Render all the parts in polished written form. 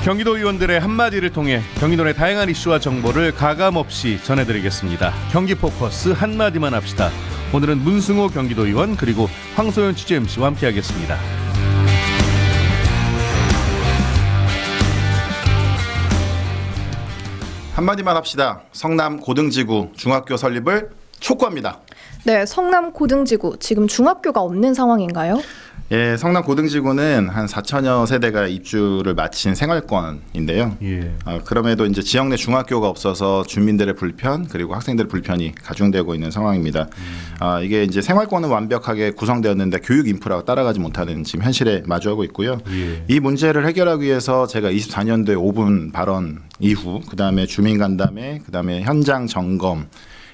경기도 의원들의 한마디를 통해 경기도 내 다양한 이슈와 정보를 가감없이 전해드리겠습니다. 경기 포커스 한마디만 합시다. 오늘은 문승호 경기도 의원 그리고 황소연 취재 MC와 함께하겠습니다. 한마디만 합시다. 성남 고등지구 중학교 설립을 촉구합니다. 네, 성남 고등지구 지금 중학교가 없는 상황인가요? 예, 성남 고등지구는 한 4천여 세대가 입주를 마친 생활권인데요. 예. 그럼에도 이제 지역 내 중학교가 없어서 주민들의 불편 그리고 학생들의 불편이 가중되고 있는 상황입니다. 이게 이제 생활권은 완벽하게 구성되었는데 교육 인프라가 따라가지 못하는 지금 현실에 마주하고 있고요. 예. 이 문제를 해결하기 위해서 제가 24년도에 5분 발언 이후 그다음에 주민 간담회, 그다음에 현장 점검,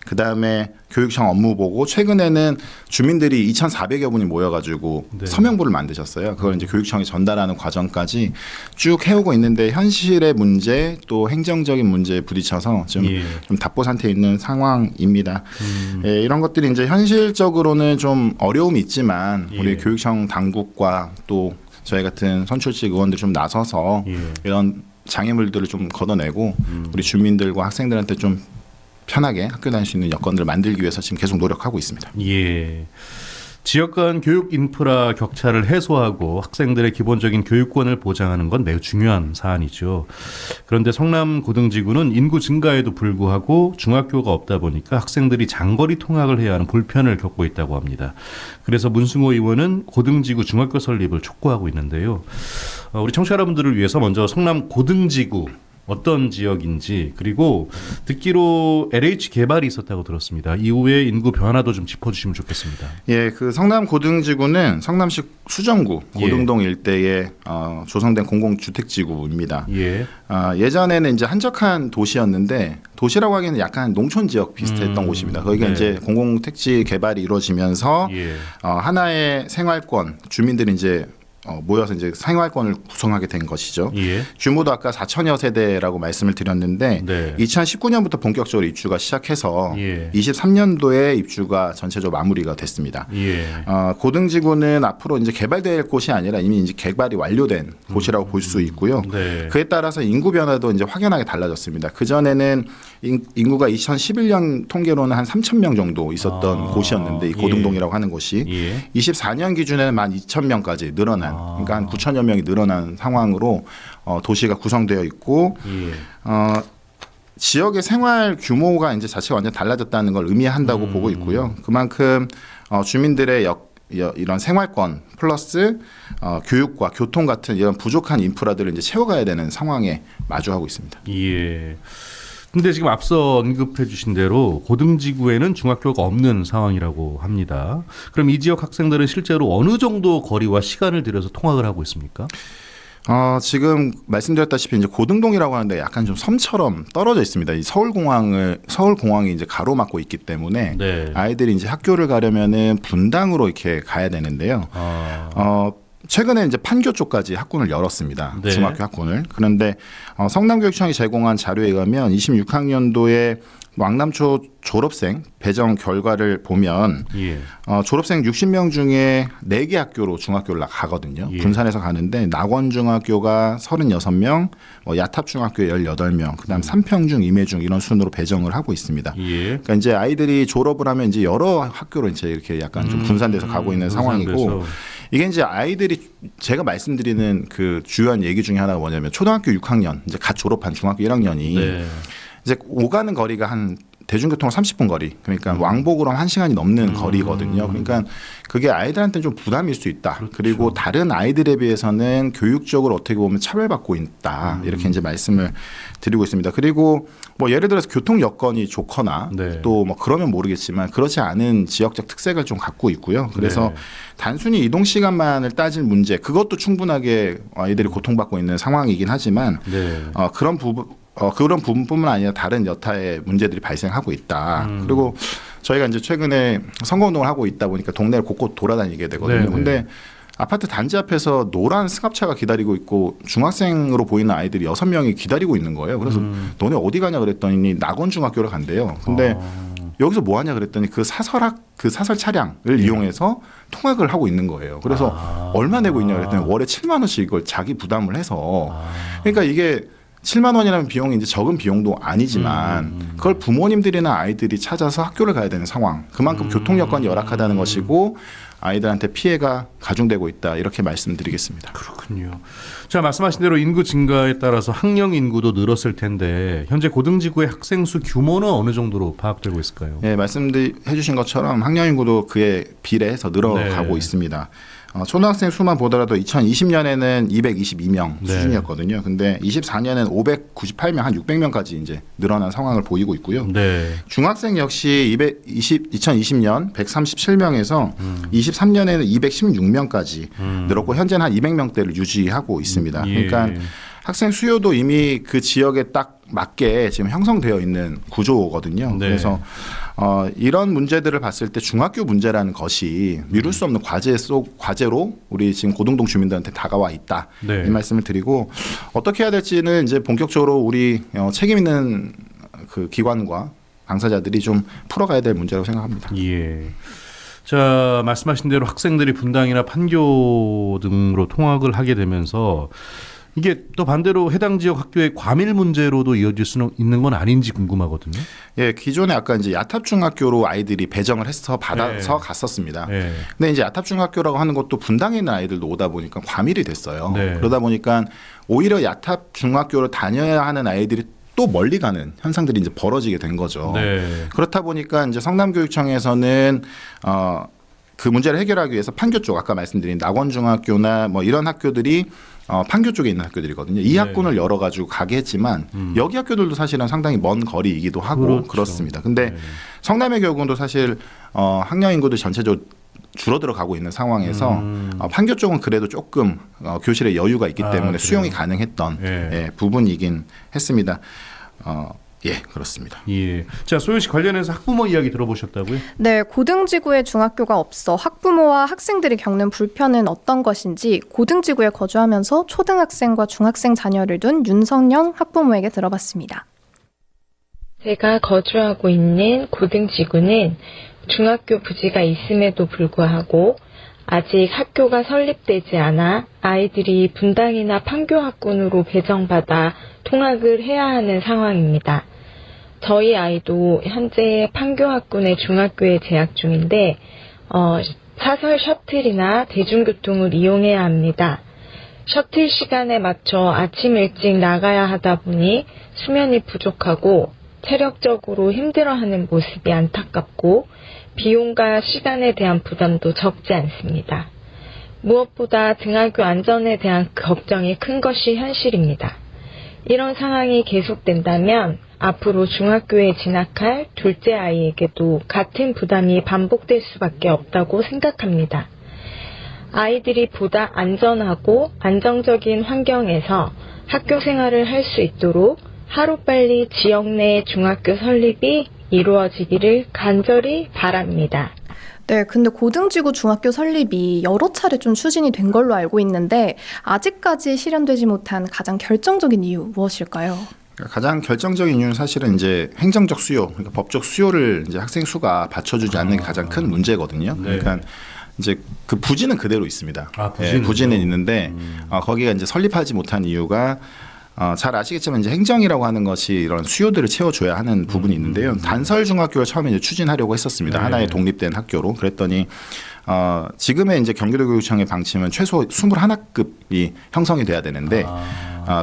그다음에 교육청 업무 보고 최근에는 주민들이 2,400여 분이 모여가지고 네. 서명부를 만드셨어요. 그걸 이제 교육청에 전달하는 과정까지 쭉 해오고 있는데 현실의 문제 또 행정적인 문제에 부딪혀서 좀 답보 상태에 있는 상황입니다. 예, 이런 것들이 이제 현실적으로는 좀 어려움이 있지만 우리 교육청 당국과 또 저희 같은 선출직 의원들 좀 나서서 이런 장애물들을 좀 걷어내고 우리 주민들과 학생들한테 좀 편하게 학교 다닐 수 있는 여건들을 만들기 위해서 지금 계속 노력하고 있습니다. 예. 지역 간 교육 인프라 격차를 해소하고 학생들의 기본적인 교육권을 보장하는 건 매우 중요한 사안이죠. 그런데 성남 고등지구는 인구 증가에도 불구하고 중학교가 없다 보니까 학생들이 장거리 통학을 해야 하는 불편을 겪고 있다고 합니다. 그래서 문승호 의원은 고등지구 중학교 설립을 촉구하고 있는데요. 우리 청취자 여러분들을 위해서 먼저 성남 고등지구 어떤 지역인지 그리고 듣기로 LH 개발이 있었다고 들었습니다. 이후에 인구 변화도 좀 짚어주시면 좋겠습니다. 예, 그 성남 고등지구는 성남시 수정구 고등동 일대에 조성된 공공주택지구입니다. 예전에는 이제 한적한 도시였는데 도시라고 하기에는 약간 농촌 지역 비슷했던 곳입니다. 거기가 이제 공공택지 개발이 이루어지면서 하나의 생활권 주민들이 이제 모여서 이제 생활권을 구성하게 된 것이죠. 규모도 아까 4천여 세대라고 말씀을 드렸는데 2019년부터 본격적으로 입주가 시작해서 23년도에 입주가 전체적으로 마무리가 됐습니다. 고등지구는 앞으로 이제 개발될 곳이 아니라 이미 이제 개발이 완료된 곳이라고 볼 수 있고요. 그에 따라서 인구 변화도 이제 확연하게 달라졌습니다. 그 전에는 인구가 2011년 통계로는 한 3천 명 정도 있었던 곳이었는데 이 고등동이라고 하는 곳이 24년 기준에는 12,000명까지 늘어난. 그러니까 한 9천여 명이 늘어난 상황으로 도시가 구성되어 있고 지역의 생활 규모가 이제 자체가 완전 달라졌다는 걸 의미한다고 보고 있고요. 그만큼 주민들의 이런 생활권 플러스 교육과 교통 같은 이런 부족한 인프라들을 이제 채워가야 되는 상황에 마주하고 있습니다. 예. 근데 지금 앞서 언급해 주신 대로 고등지구에는 중학교가 없는 상황이라고 합니다. 그럼 이 지역 학생들은 실제로 어느 정도 거리와 시간을 들여서 통학을 하고 있습니까? 지금 말씀드렸다시피 이제 고등동이라고 하는데 약간 좀 섬처럼 떨어져 있습니다. 이 서울공항이 이제 가로막고 있기 때문에 아이들이 이제 학교를 가려면은 분당으로 이렇게 가야 되는데요. 최근에 이제 판교 쪽까지 학군을 열었습니다. 중학교 학군을. 그런데 성남교육청이 제공한 자료에 의하면 26학년도에 왕남초 졸업생 배정 결과를 보면 졸업생 60명 중에 4개 학교로 중학교를 가거든요. 분산해서 가는데 낙원중학교가 36명, 야탑중학교 18명, 그다음 삼평중, 임해중 이런 순으로 배정을 하고 있습니다. 그러니까 이제 아이들이 졸업을 하면 이제 여러 학교로 이제 이렇게 약간 좀 분산돼서 가고 있는 상황이고 이게 이제 아이들이 제가 말씀드리는 그 주요한 얘기 중에 하나가 뭐냐면 초등학교 6학년 이제 갓 졸업한 중학교 1학년이 이제 오가는 거리가 한 대중교통으로 30분 거리 그러니까 왕복으로 1시간이 넘는 거리거든요. 그러니까 그게 아이들한테는 좀 부담일 수 있다. 그리고 다른 아이들에 비해서는 교육적으로 어떻게 보면 차별받고 있다. 이렇게 이제 말씀을 드리고 있습니다. 그리고 뭐 예를 들어서 교통 여건이 좋거나 또 뭐 그러면 모르겠지만 그렇지 않은 지역적 특색을 좀 갖고 있고요. 그래서 단순히 이동 시간만을 따질 문제 그것도 충분하게 아이들이 고통받고 있는 상황이긴 하지만 그런 부분뿐만 아니라 다른 여타의 문제들이 발생하고 있다. 그리고 저희가 이제 최근에 선거운동을 하고 있다 보니까 동네를 곳곳 돌아다니게 되거든요. 근데 아파트 단지 앞에서 노란 승합차가 기다리고 있고 중학생으로 보이는 아이들이 6명이 기다리고 있는 거예요. 그래서 너네 어디 가냐 그랬더니 낙원중학교를 간대요. 근데 여기서 뭐 하냐 그랬더니 그 사설 차량을 이용해서 통학을 하고 있는 거예요. 그래서 얼마 내고 있냐 그랬더니 월에 7만 원씩 이걸 자기 부담을 해서 그러니까 이게 7만 원이라는 비용이 이제 적은 비용도 아니지만 그걸 부모님들이나 아이들이 찾아서 학교를 가야 되는 상황. 그만큼 교통 여건이 열악하다는 것이고 아이들한테 피해가 가중되고 있다. 이렇게 말씀드리겠습니다. 그렇군요. 자, 말씀하신 대로 인구 증가에 따라서 학령 인구도 늘었을 텐데 현재 고등지구의 학생 수 규모는 어느 정도로 파악되고 있을까요? 네, 말씀해 주신 것처럼 학령 인구도 그에 비례해서 늘어가고 있습니다. 초등학생 수만 보더라도 2020년에는 222명 수준이었거든요. 근데 24년에는 598명, 한 600명까지 이제 늘어난 상황을 보이고 있고요. 중학생 역시 2020년 137명에서 23년에는 216명까지 늘었고 현재는 한 200명대를 유지하고 있습니다. 그러니까 학생 수요도 이미 그 지역에 딱 맞게 지금 형성되어 있는 구조거든요. 그래서 이런 문제들을 봤을 때 중학교 문제라는 것이 미룰 수 없는 과제로 우리 지금 고등동 주민들한테 다가와 있다. 이 말씀을 드리고 어떻게 해야 될지는 이제 본격적으로 우리 책임 있는 그 기관과 당사자들이 좀 풀어가야 될 문제라고 생각합니다. 예. 자, 말씀하신 대로 학생들이 분당이나 판교 등으로 통학을 하게 되면서 이게 또 반대로 해당 지역 학교의 과밀 문제로도 이어질 수는 있는 건 아닌지 궁금하거든요. 예, 기존에 아까 이제 야탑중학교로 아이들이 배정을 해서 받아서 갔었습니다. 근데 이제 야탑중학교라고 하는 것도 분당에 있는 아이들도 오다 보니까 과밀이 됐어요. 그러다 보니까 오히려 야탑중학교를 다녀야 하는 아이들이 또 멀리 가는 현상들이 이제 벌어지게 된 거죠. 그렇다 보니까 이제 성남교육청에서는 그 문제를 해결하기 위해서 판교 쪽 아까 말씀드린 낙원중학교나 뭐 이런 학교들이 판교 쪽에 있는 학교들이거든요. 이 학군을 열어가지고 가게 했지만 여기 학교들도 사실은 상당히 먼 거리이기도 하고 그렇습니다. 근데 성남의 경우도 사실 학령 인구도 전체적으로 줄어들어 가고 있는 상황에서 판교 쪽은 그래도 조금 교실에 여유가 있기 때문에 수용이 가능했던 부분이긴 했습니다. 예, 그렇습니다. 예. 자, 소연 씨 관련해서 학부모 이야기 들어보셨다고요? 네, 고등지구에 중학교가 없어 학부모와 학생들이 겪는 불편은 어떤 것인지 고등지구에 거주하면서 초등학생과 중학생 자녀를 둔 윤성영 학부모에게 들어봤습니다. 제가 거주하고 있는 고등지구는 중학교 부지가 있음에도 불구하고 아직 학교가 설립되지 않아 아이들이 분당이나 판교 학군으로 배정받아 통학을 해야 하는 상황입니다. 저희 아이도 현재 판교 학군의 중학교에 재학 중인데 사설 셔틀이나 대중교통을 이용해야 합니다. 셔틀 시간에 맞춰 아침 일찍 나가야 하다 보니 수면이 부족하고 체력적으로 힘들어하는 모습이 안타깝고 비용과 시간에 대한 부담도 적지 않습니다. 무엇보다 등하교 안전에 대한 걱정이 큰 것이 현실입니다. 이런 상황이 계속된다면 앞으로 중학교에 진학할 둘째 아이에게도 같은 부담이 반복될 수밖에 없다고 생각합니다. 아이들이 보다 안전하고 안정적인 환경에서 학교 생활을 할 수 있도록 하루빨리 지역 내 중학교 설립이 이루어지기를 간절히 바랍니다. 네, 근데 고등지구 중학교 설립이 여러 차례 좀 추진이 된 걸로 알고 있는데 아직까지 실현되지 못한 가장 결정적인 이유 무엇일까요? 가장 결정적인 이유는 사실은 이제 행정적 수요, 그러니까 법적 수요를 이제 학생 수가 받쳐주지 않는 게 가장 큰 문제거든요. 그러니까 이제 그 부지는 그대로 있습니다. 부지는 있는데 거기가 이제 설립하지 못한 이유가 잘 아시겠지만 이제 행정이라고 하는 것이 이런 수요들을 채워줘야 하는 부분이 있는데요. 단설 중학교를 처음에 이제 추진하려고 했었습니다. 하나의 독립된 학교로. 그랬더니 지금의 이제 경기도교육청의 방침은 최소 21학급이 형성이 돼야 되는데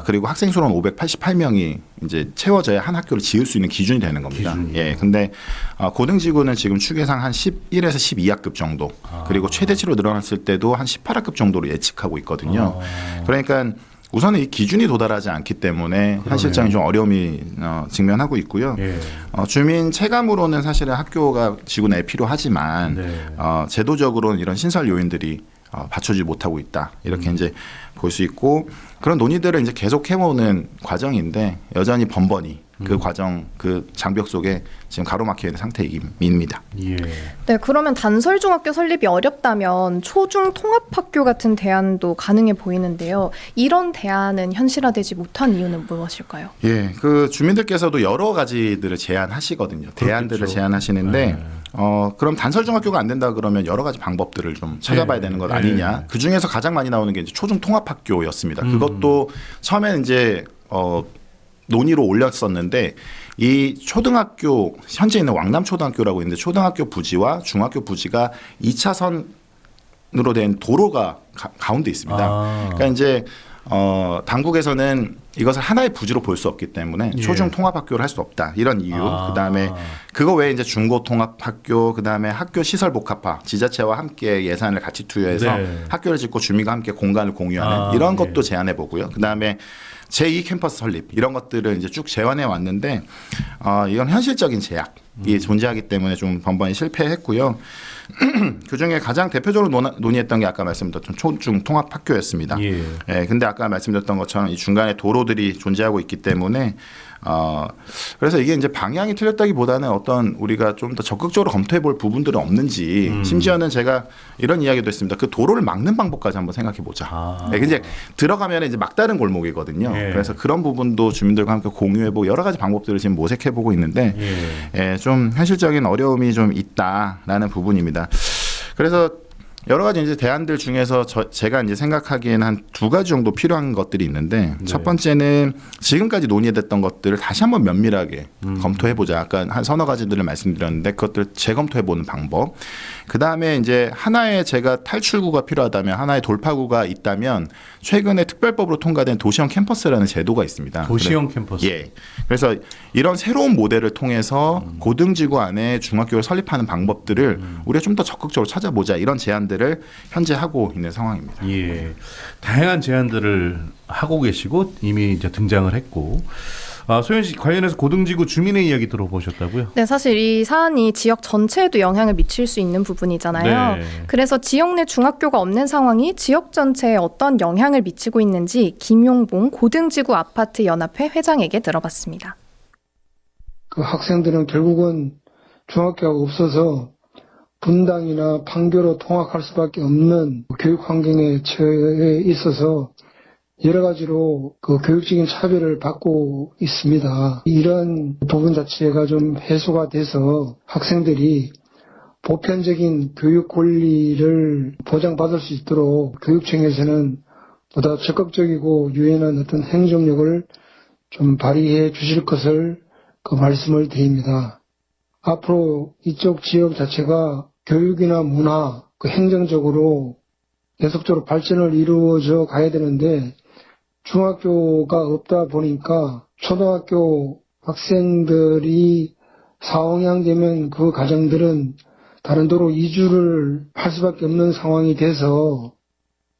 그리고 학생 수는 588명이 이제 채워져야 한 학교를 지을 수 있는 기준이 되는 겁니다. 예, 근데 고등지구는 지금 추계상 한 11에서 12학급 정도 그리고 최대치로 늘어났을 때도 한 18학급 정도로 예측하고 있거든요. 그러니까 우선은 이 기준이 도달하지 않기 때문에 현실적인 좀 어려움이 직면하고 있고요. 주민 체감으로는 사실은 학교가 지구 내에 필요하지만 제도적으로는 이런 시설 요인들이 받쳐주지 못하고 있다. 이렇게 이제 볼 수 있고 그런 논의들을 이제 계속 해오는 과정인데 여전히 번번이 그 과정 그 장벽 속에 지금 가로막혀 있는 상태입니다. 예. 네, 그러면 단설 중학교 설립이 어렵다면 초중 통합학교 같은 대안도 가능해 보이는데요. 이런 대안은 현실화되지 못한 이유는 무엇일까요? 예, 그 주민들께서도 여러 가지들을 제안하시거든요. 대안들을 그렇겠죠. 제안하시는데 네. 그럼 단설 중학교가 안 된다 그러면 여러 가지 방법들을 좀 찾아봐야 되는 것 아니냐. 그 중에서 가장 많이 나오는 게 이제 초중 통합학교였습니다. 그것도 처음에는 이제 논의로 올렸었는데 이 초등학교 현재 있는 왕남초등학교라고 있는데 초등학교 부지와 중학교 부지가 2차선으로 된 도로가 가운데 있습니다. 그러니까 이제 당국에서는 이것을 하나의 부지로 볼 수 없기 때문에 초중 통합학교를 할 수 없다 이런 이유. 그다음에 그거 외에 이제 중고 통합학교, 그다음에 학교 시설 복합화, 지자체와 함께 예산을 같이 투여해서 학교를 짓고 주민과 함께 공간을 공유하는 이런 것도 제안해 보고요. 그다음에 제2 캠퍼스 설립 이런 것들을 이제 쭉 제안해 왔는데 이건 현실적인 제약이 존재하기 때문에 좀 번번이 실패했고요. 그 중에 가장 대표적으로 논의했던 게 아까 말씀드렸던 초중 통합학교였습니다. 예, 근데 아까 말씀드렸던 것처럼 이 중간에 도로들이 존재하고 있기 때문에 그래서 이게 이제 방향이 틀렸다기보다는 어떤 우리가 좀 더 적극적으로 검토해 볼 부분들은 없는지 심지어는 제가 이런 이야기도 했습니다. 그 도로를 막는 방법까지 한번 생각해 보자. 네, 이제 들어가면 이제 막다른 골목이거든요. 그래서 그런 부분도 주민들과 함께 공유해 보고 여러 가지 방법들을 지금 모색해 보고 있는데 좀 현실적인 어려움이 좀 있다라는 부분입니다. 그래서 여러 가지 이제 대안들 중에서 제가 이제 생각하기에는 한 2가지 정도 필요한 것들이 있는데 첫 번째는 지금까지 논의됐던 것들을 다시 한번 면밀하게 검토해 보자. 아까 한 서너 가지들을 말씀드렸는데 그것들을 재검토해 보는 방법. 그 다음에 이제 하나의 제가 탈출구가 필요하다면 하나의 돌파구가 있다면 최근에 특별법으로 통과된 도시형 캠퍼스라는 제도가 있습니다. 도시형 캠퍼스. 예. 그래서 이런 새로운 모델을 통해서 고등지구 안에 중학교를 설립하는 방법들을 우리가 좀 더 적극적으로 찾아보자 이런 제안들을 현재 하고 있는 상황입니다. 예. 다양한 제안들을 하고 계시고 이미 이제 등장을 했고. 소연 씨 관련해서 고등지구 주민의 이야기 들어보셨다고요? 네, 사실 이 사안이 지역 전체에도 영향을 미칠 수 있는 부분이잖아요. 네. 그래서 지역 내 중학교가 없는 상황이 지역 전체에 어떤 영향을 미치고 있는지 김용봉 고등지구 아파트 연합회 회장에게 들어봤습니다. 그 학생들은 결국은 중학교가 없어서 분당이나 판교로 통학할 수밖에 없는 교육 환경에 처해 있어서 여러 가지로 그 교육적인 차별을 받고 있습니다. 이런 부분 자체가 좀 해소가 돼서 학생들이 보편적인 교육 권리를 보장받을 수 있도록 교육청에서는 보다 적극적이고 유연한 어떤 행정력을 좀 발휘해 주실 것을 그 말씀을 드립니다. 앞으로 이쪽 지역 자체가 교육이나 문화, 그 행정적으로 계속적으로 발전을 이루어져 가야 되는데 중학교가 없다 보니까 초등학교 학생들이 4학년 되면 그 가정들은 다른 도로 이주를 할 수밖에 없는 상황이 돼서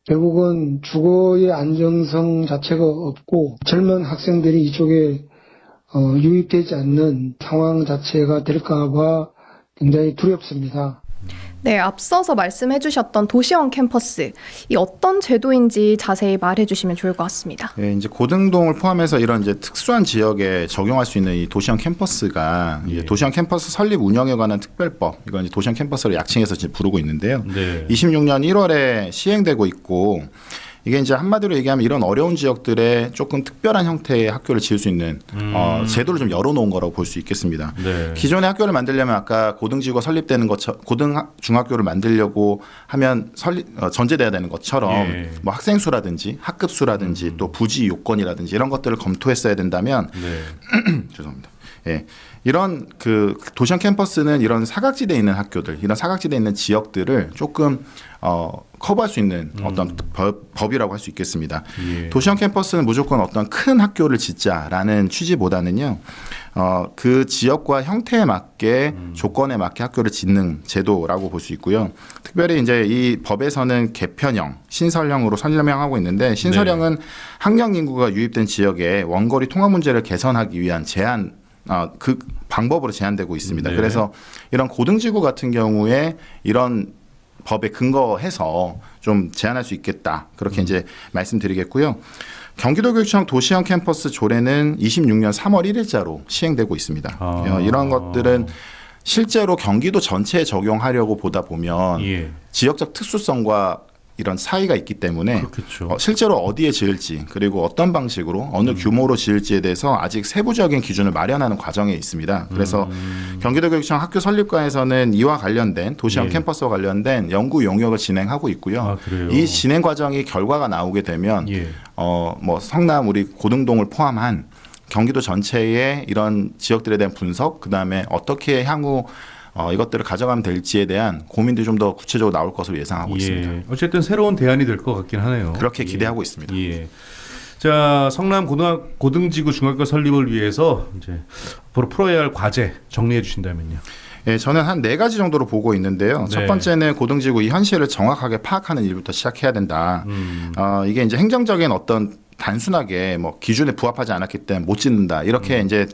결국은 주거의 안정성 자체가 없고 젊은 학생들이 이쪽에 유입되지 않는 상황 자체가 될까 봐 굉장히 두렵습니다. 네, 앞서서 말씀해 주셨던 도시형 캠퍼스, 이 어떤 제도인지 자세히 말해 주시면 좋을 것 같습니다. 예, 이제 고등동을 포함해서 이런 이제 특수한 지역에 적용할 수 있는 이 도시형 캠퍼스가 이제 도시형 캠퍼스 설립 운영에 관한 특별법, 이건 이제 도시형 캠퍼스를 약칭해서 지금 부르고 있는데요. 26년 1월에 시행되고 있고 이게 이제 한마디로 얘기하면 이런 어려운 지역들에 조금 특별한 형태의 학교를 지을 수 있는 제도를 좀 열어놓은 거라고 볼 수 있겠습니다. 기존의 학교를 만들려면 아까 고등지구가 설립되는 것처럼 중학교를 만들려고 하면 전제돼야 되는 것처럼 뭐 학생 수라든지 학급 수라든지 또 부지 요건이라든지 이런 것들을 검토했어야 된다면 죄송합니다. 예. 이런 그 도시형 캠퍼스는 이런 사각지대에 있는 학교들, 이런 사각지대에 있는 지역들을 조금 커버할 수 있는 어떤 법이라고 할 수 있겠습니다. 도시형 캠퍼스는 무조건 어떤 큰 학교를 짓자라는 취지보다는요, 그 지역과 형태에 맞게 조건에 맞게 학교를 짓는 제도라고 볼 수 있고요. 특별히 이제 이 법에서는 개편형, 신설형으로 설명하고 있는데 신설형은 학령 인구가 유입된 지역의 원거리 통학 문제를 개선하기 위한 그 방법으로 제한되고 있습니다. 그래서 이런 고등지구 같은 경우에 이런 법에 근거해서 좀 제한할 수 있겠다. 그렇게 이제 말씀드리겠고요. 경기도교육청 도시형 캠퍼스 조례는 26년 3월 1일자로 시행되고 있습니다. 이런 것들은 실제로 경기도 전체에 적용하려고 보다 보면 예. 지역적 특수성과 이런 차이가 있기 때문에 그렇겠죠. 실제로 어디에 지을지 그리고 어떤 방식으로 어느 규모로 지을지에 대해서 아직 세부적인 기준을 마련하는 과정에 있습니다. 그래서 경기도교육청 학교 설립과에서는 이와 관련된 도시형 예. 캠퍼스와 관련된 연구 용역을 진행하고 있고요. 아, 그래요? 이 진행 과정이 결과가 나오게 되면 예. 뭐 성남 우리 고등동을 포함한 경기도 전체의 이런 지역들에 대한 분석, 그 다음에 어떻게 향후 이것들을 가져가면 될지에 대한 고민들이 좀 더 구체적으로 나올 것으로 예상하고 있습니다. 어쨌든 새로운 대안이 될 것 같긴 하네요. 그렇게 기대하고 있습니다. 예. 자, 성남 고등지구 중학교 설립을 위해서 이제 앞으로 풀어야 할 과제 정리해 주신다면요. 예, 저는 한 4가지 정도로 보고 있는데요. 네. 첫 번째는 고등지구 이 현실을 정확하게 파악하는 일부터 시작해야 된다. 이게 이제 행정적인 어떤 단순하게 뭐 기준에 부합하지 않았기 때문에 못 짓는다. 이렇게 이제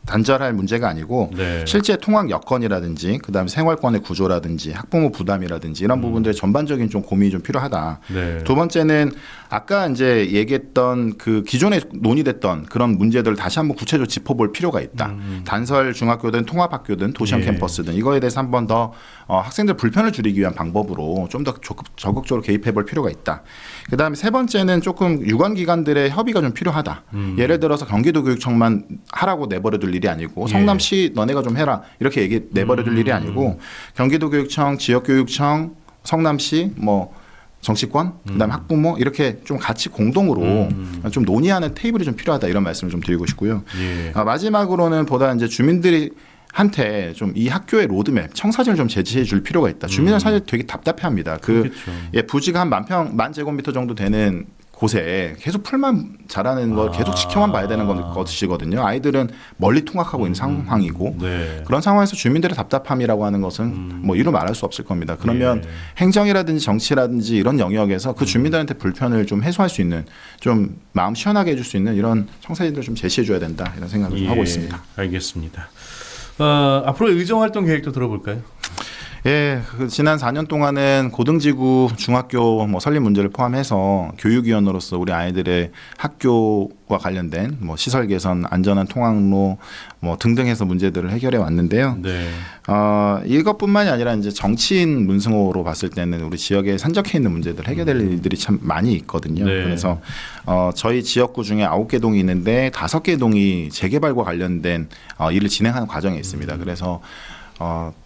단절할 문제가 아니고 네. 실제 통학 여건이라든지 그다음에 생활권의 구조라든지 학부모 부담이라든지 이런 부분들의 전반적인 좀 고민이 좀 필요하다. 네. 두 번째는 아까 이제 얘기했던 그 기존에 논의됐던 그런 문제들을 다시 한번 구체적으로 짚어볼 필요가 있다. 단설 중학교든 통합학교든 도시형 예. 캠퍼스든 이거에 대해서 한 번 더 학생들 불편을 줄이기 위한 방법으로 좀 더 적극적으로 개입해볼 필요가 있다. 그다음에 세 번째는 조금 유관기관들의 협의가 좀 필요하다. 예를 들어서 경기도교육청만 하라고 내버려둘 일이 아니고 성남시 너네가 좀 해라 이렇게 내버려둘 일이 아니고 경기도교육청, 지역교육청, 성남시 뭐 정치권, 그다음에 학부모 이렇게 좀 같이 공동으로 좀 논의하는 테이블이 좀 필요하다 이런 말씀을 좀 드리고 싶고요. 예. 마지막으로는 보다 이제 주민들이 한테 좀 이 학교의 로드맵, 청사진을 좀 제시해 줄 필요가 있다. 주민은 사실 되게 답답해합니다. 그렇겠죠. 부지가 한 10,000제곱미터 정도 되는 곳에 계속 풀만 자라는 걸 계속 지켜만 봐야 되는 것이거든요. 아이들은 멀리 통학하고 있는 상황이고 네. 그런 상황에서 주민들의 답답함이라고 하는 것은 뭐 이루 말할 수 없을 겁니다. 그러면 예. 행정이라든지 정치라든지 이런 영역에서 그 주민들한테 불편을 좀 해소할 수 있는 좀 마음 시원하게 해줄 수 있는 이런 청사진들을 좀 제시해 줘야 된다 이런 생각을 좀 하고 있습니다. 알겠습니다. 앞으로 의정활동 계획도 들어볼까요? 예, 지난 4년 동안은 고등지구 중학교 뭐 설립 문제를 포함해서 교육위원으로서 우리 아이들의 학교와 관련된 뭐 시설 개선, 안전한 통학로 뭐 등등 해서 문제들을 해결해 왔는데요. 네. 이것뿐만이 아니라 이제 정치인 문승호로 봤을 때는 우리 지역에 산적해 있는 문제들 해결될 일들이 참 많이 있거든요. 네. 그래서 저희 지역구 중에 9개 동이 있는데 5개 동이 재개발과 관련된 일을 진행하는 과정에 있습니다. 그래서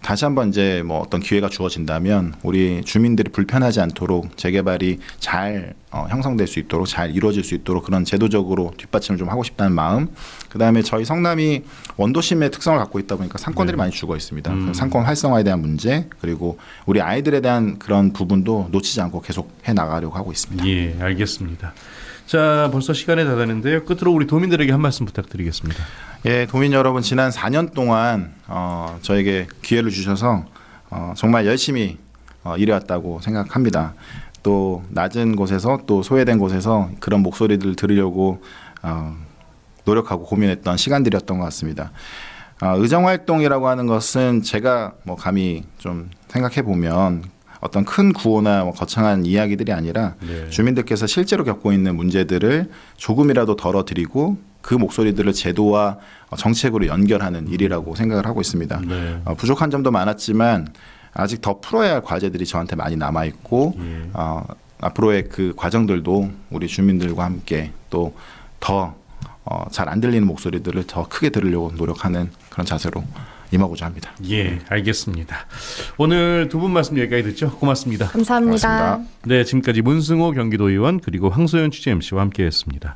다시 한번 이제 뭐 어떤 기회가 주어진다면 우리 주민들이 불편하지 않도록 재개발이 잘 형성될 수 있도록 잘 이루어질 수 있도록 그런 제도적으로 뒷받침을 좀 하고 싶다는 마음. 그다음에 저희 성남이 원도심의 특성을 갖고 있다 보니까 상권들이 많이 죽어 있습니다. 상권 활성화에 대한 문제 그리고 우리 아이들에 대한 그런 부분도 놓치지 않고 계속 해 나가려고 하고 있습니다. 예, 알겠습니다. 자, 벌써 시간이 다 되는데요. 끝으로 우리 도민들에게 한 말씀 부탁드리겠습니다. 예, 도민 여러분 지난 4년 동안 저에게 기회를 주셔서 정말 열심히 일해왔다고 생각합니다. 또 낮은 곳에서 또 소외된 곳에서 그런 목소리들을 들으려고 노력하고 고민했던 시간들이었던 것 같습니다. 의정활동이라고 하는 것은 제가 뭐 감히 좀 생각해 보면 어떤 큰 구호나 뭐 거창한 이야기들이 아니라 네. 주민들께서 실제로 겪고 있는 문제들을 조금이라도 덜어드리고 그 목소리들을 제도와 정책으로 연결하는 일이라고 생각을 하고 있습니다. 네. 부족한 점도 많았지만 아직 더 풀어야 할 과제들이 저한테 많이 남아있고 예. 앞으로의 그 과정들도 우리 주민들과 함께 또 더 잘 안 들리는 목소리들을 더 크게 들으려고 노력하는 그런 자세로 임하고자 합니다. 예, 알겠습니다. 오늘 두 분 말씀 여기까지 듣죠. 고맙습니다. 감사합니다. 고맙습니다. 네, 지금까지 문승호 경기도의원 그리고 황소연 취재 MC와 함께했습니다.